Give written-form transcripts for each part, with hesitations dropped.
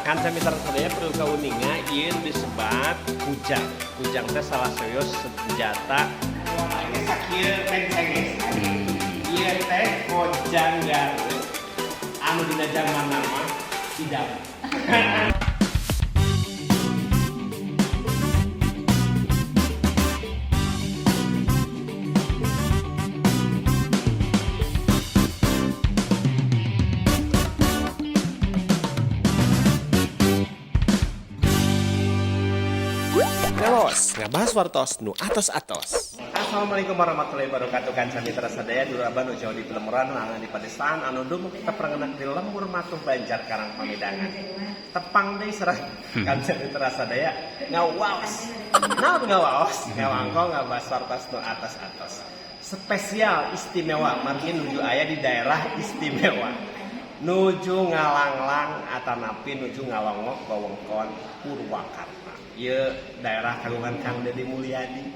Kan mitra sadaya perlu kauninga ieu disebat kujang. Kujang teh salah serius senjata sakieu pencenges. Ieu teh kujang Garut. Anu dina zaman nama tidak. Ngelos, ngabahas wartos nu atos-atos. Assalamualaikum warahmatullahi wabarakatuh. Kanca mitra sadaya duraban nu jauh di Pelemuran anu di Padestaan anu dumu kita peranganak di lembur matuh Banjar Karang Pamidangan. Tepang deui sareng kanca mitra sadaya ngawaos. Naon ngawaos? Ngawangko ngabahas wartos nu atos-atos. Spesial istimewa margi nuju aya di daerah istimewa. Nuju ngalanglang atanapi nuju ngalongok wewengkon Purwakarta. Ieu daerah kagungan Kang Deddy Mulyadi.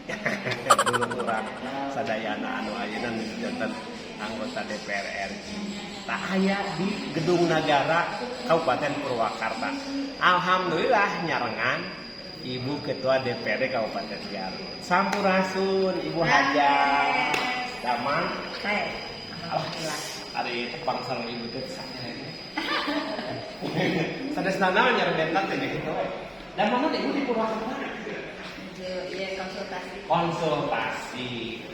Dulu urang sadayana anu ayeuna nuju janten anggota DPR RI. Tah aya di Gedung Nagara Kabupaten Purwakarta. Alhamdulillah nyarengan Ibu Ketua DPRD Kabupaten Garut. Sampurasun Ibu Haja. Damang. Alhamdulillah. Ari tepang sareng Ibu teh sakit. Sadesna naon nyarebetan teh gitu. Dan mana Ibu di Purwakarta? Iya konsultasi. Konsultasi.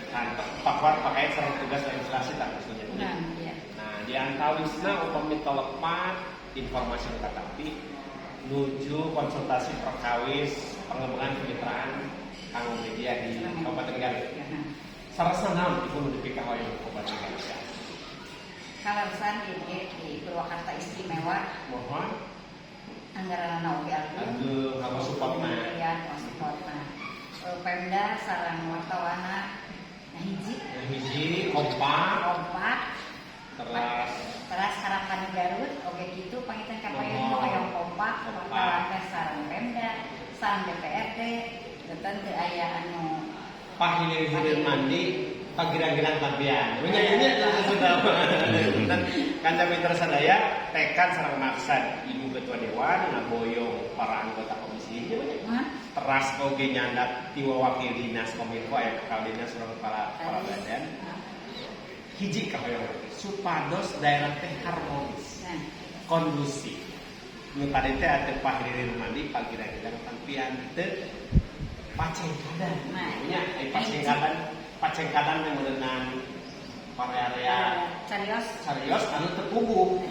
Kan pakai sareng tugas legislasi tak maksudnya. Iya. Nah, di antawisna upami telepat informasi tapi nuju konsultasi perkawis pengembangan kemitraan kanggo media di Kabupaten Garut. Sarasna naon Ibu nu dipikah hoyong Kabupaten Garut? Kalasan ini di Purwakarta istimewa. Mohon Anggaran oge aduh kamu supportna. Ya, supportna. Pemda sareng wartawana hiji kompak. Teras harapan Garut oge kitu pangitan kapayan hoyong kompak wartawana sareng Pemda, sareng DPRD, teu aya anu pahilir-hilir mandi pagirang-girang tabian. Menyanyinya sudah. Kanca mitra sadaya tekan sareng maksad Ibu Ketua Dewan ngaboyong para anggota komisi hiji teras oge nyandat ti wakil dinas kominfo aya kepala dinas sareng para badan. Hiji kahoyong supados daerah teh harmonis, kondusif. Nu tadi teh atuh pahilir mandi pagirang-girang tabian teu pacengkadan. Nya pacengkadan yang meunang area carios anu teu puguh.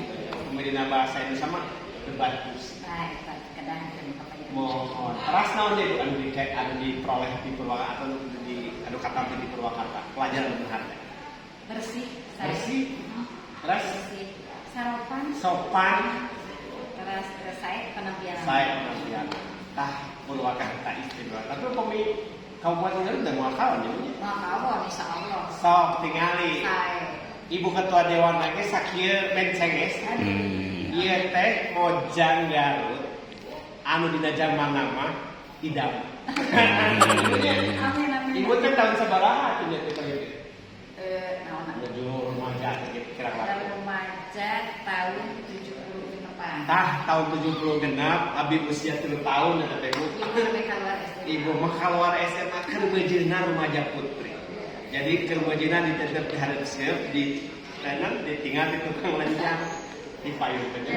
Kemudian bahasa Indonesia mah debatus. Kadang kapayan. Mohon. Teras naon deui anu diperoleh di Purwakarta atau anu katampi di Purwakarta? Pelajaran berharga. Bersih. Terus sopan. Terus saya penampilan. Tah Purwakarta istimewa. Tapi upami Kabupaten Garut udah mau kawan ya? Mau insyaallah. Sok tingali. Ibu Ketua Dewan lagi sakieu pencenges. Ieu teh kojang Garut. Anu dina zaman nama idam. Ibu teh tahun sabaraha atuh nya teh periode? Naon? Menuju remaja kira-kira. Remaja tahun 70 tepat. Tah tahun 70 genap, abi usia 3 tahun eta teh Bu. Ibu mah keluar SMA keur bejeuna remaja putri. Jadi keur bejeuna ditetep di hareup di tenan ditinggal di tukang lencang di payung teh.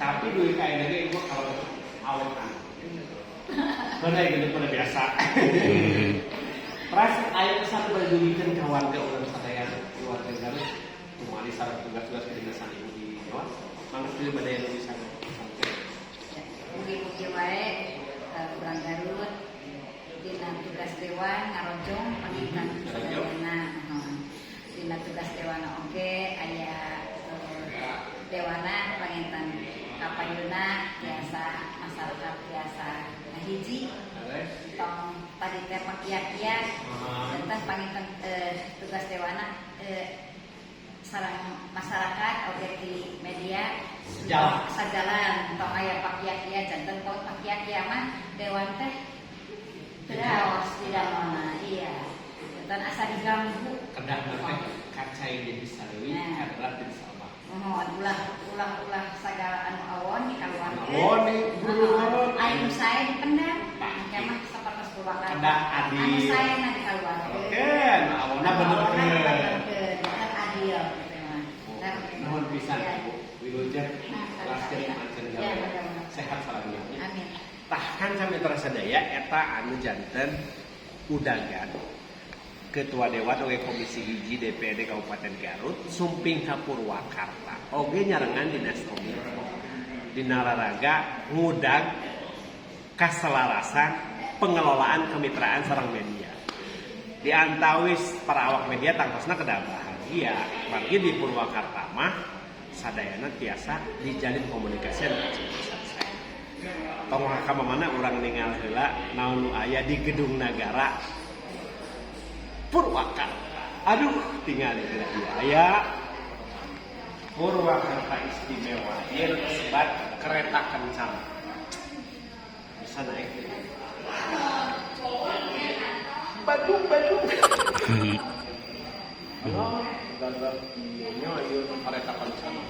Tapi duit kayak lagi ibu kalau awetan. Bener gitu pada biasa. Terus aya pesan berdugikeun ka warga urang sadaya keluarga Garut kumaha sareng tugas-tugas kedinasan ibu di Jawa. Mangga teu bade anu bisa. Mugi-mugi wae urang Garut dina tugas dewan ngarojong pangitan sadayana. Dina tugas dewan oge aya dewana pangitan kapayuna biasa masyarakat biasa hiji tong tadi teh pakiak-kiak tentang pangitan tugas dewana sareng masyarakat oge di media sajalan tong aya pakiak-kiak janten tong pakiak-kiak mah dewan teh terus tidak mana iya dan asa diganggu kedah teh kacai jadi sarwi kadrat jadi salma ulah segala anu awon dikeluarkeun. Oh, nih, guru. Anu saya dipendam. Kemah sapertos purwakarta. Ada adi. Anu saya na dikeluarkeun. Oke, nah awalnya bener-bener. Kan adil gitu mah. Nuhun pisan Bu Wilujeng. Laskeun ancen Ya, gawe. bener-bener. Sehat salamnya. Amin. Tah kan Mitra Sadaya eta anu janten udagan Ketua Dewan oge Komisi Hiji DPD Kabupaten Garut sumping ka Purwakarta oge nyarengan Dinas Kominfo dina raraga ngudang kaselarasan pengelolaan kemitraan sareng media di antawis para awak media tangtosna kedah bahagia margi di Purwakarta mah sadayana tiasa dijalin komunikasi anu saya tong ka mana urang ningal heula naon nu aya di Gedung Nagara Purwakarta. Aduh, tinggal di aya Purwakarta istimewa. Dia tersebat kereta kencana. Bisa naik. Badung. Oh, gagal ieu kereta kencana.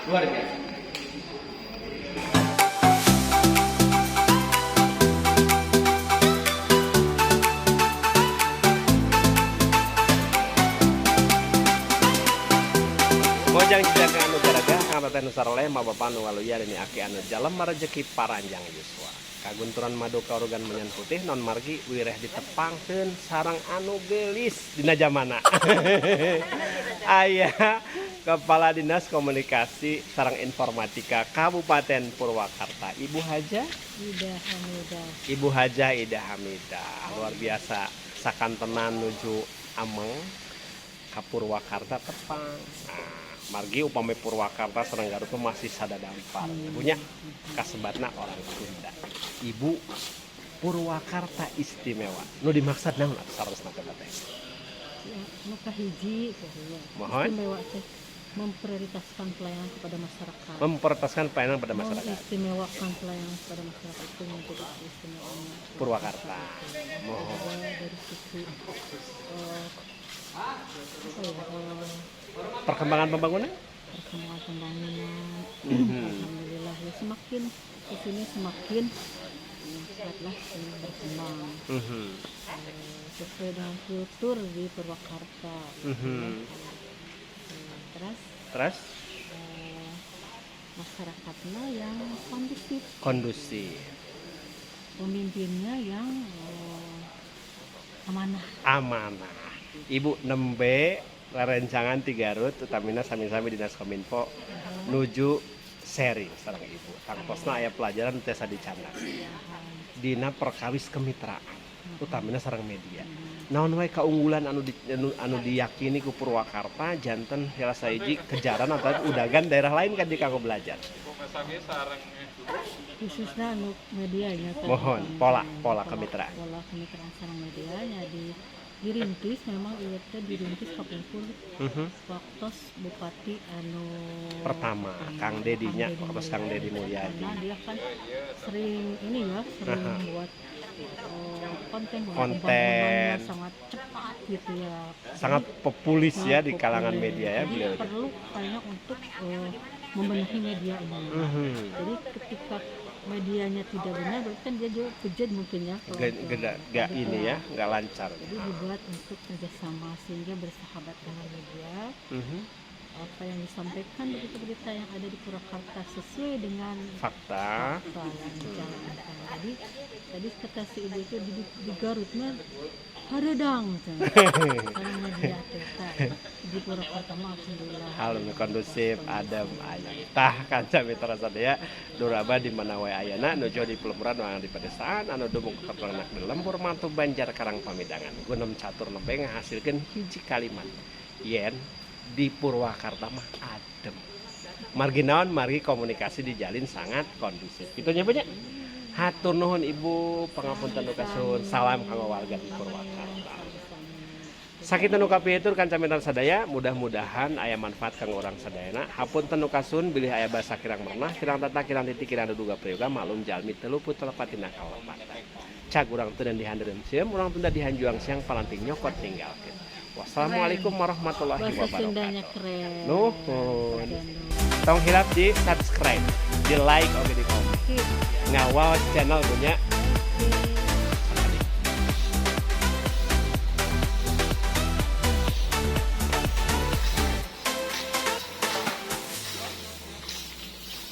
Luar biasa. Mojang cidak anu garaga ngabaten nu sareleh mabapan nu waluya demi aki anu jalem rezeki paranjang yuswa. Kagunturan madu kaurugan menyan putih non margi wireh ditepangkeun sareng anu gelis dina zamana. Aya Kepala Dinas Komunikasi sareng Informatika Kabupaten Purwakarta, Ibu Haja Ibu Haja Ida Hamidah. Luar biasa sakantenan nuju Ameng ka Purwakarta tepang. Nah, margi upami Purwakarta sareng Garut masih sadadampar. Ibunya kasebatna orang Sunda. Ibu Purwakarta istimewa. Nu dimaksud naon sarosna teh? Nu kahiji Mohon. istimewa teh memprioritaskan pelayanan kepada masyarakat. Memprioritaskan pelayanan pada masyarakat. Mengistimewakan pelayanan kepada masyarakat itu menjadi istimewanya Purwakarta. Mohon dari sisi Perkembangan pembangunan? perkembangan pembangunan. Mhm. Alhamdulillah ya semakin di sini semakin meningkatlah berkembang. Mhm. Sesuai dengan kultur di Purwakarta. Mhm. Terus Terus masyarakatnya yang kondusif, kondusif, pemimpinnya yang amanah. amanah. Ibu nembe rerencangan ti Garut utamina sami-sami Dinas Kominfo nuju sharing sareng Ibu. Tangtosna aya pelajaran teu sa dicandak. Dina perkawis kemitraan utamina sareng media. Naon wae kaunggulan anu diyakini ku Purwakarta janten salah sahiji kejaran atau udagan daerah lain kan di kanggo belajar. Khususnya anu medianya kan. Mohon pola kemitraan. Pola kemitraan sareng medianya dirintis memang ieu teh dirintis kapungkur waktos Bupati anu Pertama Kang Dedinya waktu Kang Dedi Mulyadi. Karena dia kan sering ini ya, sering buat konten pembangunannya sangat cepat gitu ya. Sangat populis ya di kalangan media ya Jadi beliau. perlu kayaknya untuk membenahi media ini. Jadi ketika medianya tidak benar, berarti kan dia juga kejadian mungkin ya. Gak ini ya, gak lancar. Jadi dibuat untuk kerjasama sehingga bersahabat dengan media. Apa yang disampaikan berita-berita yang ada di Purwakarta sesuai dengan Fakta. yang dijalankan. Jadi tadi kata si ibu itu di Garutnya haredang karena media kita di Purwakarta mah alhamdulillah. Halus kondusif, adem ayem. Tah kanca mitra sadaya duraba di mana wae ayana nuju di pelumuran wangan di pedesaan anu dumuk kepernak di lembur mantu Banjar Karang Pamidangan. Gunem catur nembe ngahasilkeun hiji kalimat. Yen di Purwakarta mah adem. Margi naon margi komunikasi dijalin sangat kondusif. Itu nya banyak. Hatur nuhun Ibu, pangapunten nu kasun. Salam kanggo warga di Purwakarta. Sakit nu kapieutur kanca mitra sadaya, mudah-mudahan aya manfaat kanggo urang sadayana. Hapunten nu kasun bilih aya basa kirang merenah, kirang tata, kirang titik, kirang duduga prayoga maklum jalmi teu luput telepatina kalepatan. Cag urang teu dan dihandereun sieum, urang teu dihanjuang siang palanting nyokot ninggalkeun. Wassalamualaikum warahmatullahi Bahasa Sundanya wabarakatuh. keren. Nuhun. Jangan Tong hilap di subscribe, di like, oke di komen. lupa. Ngawal channel punya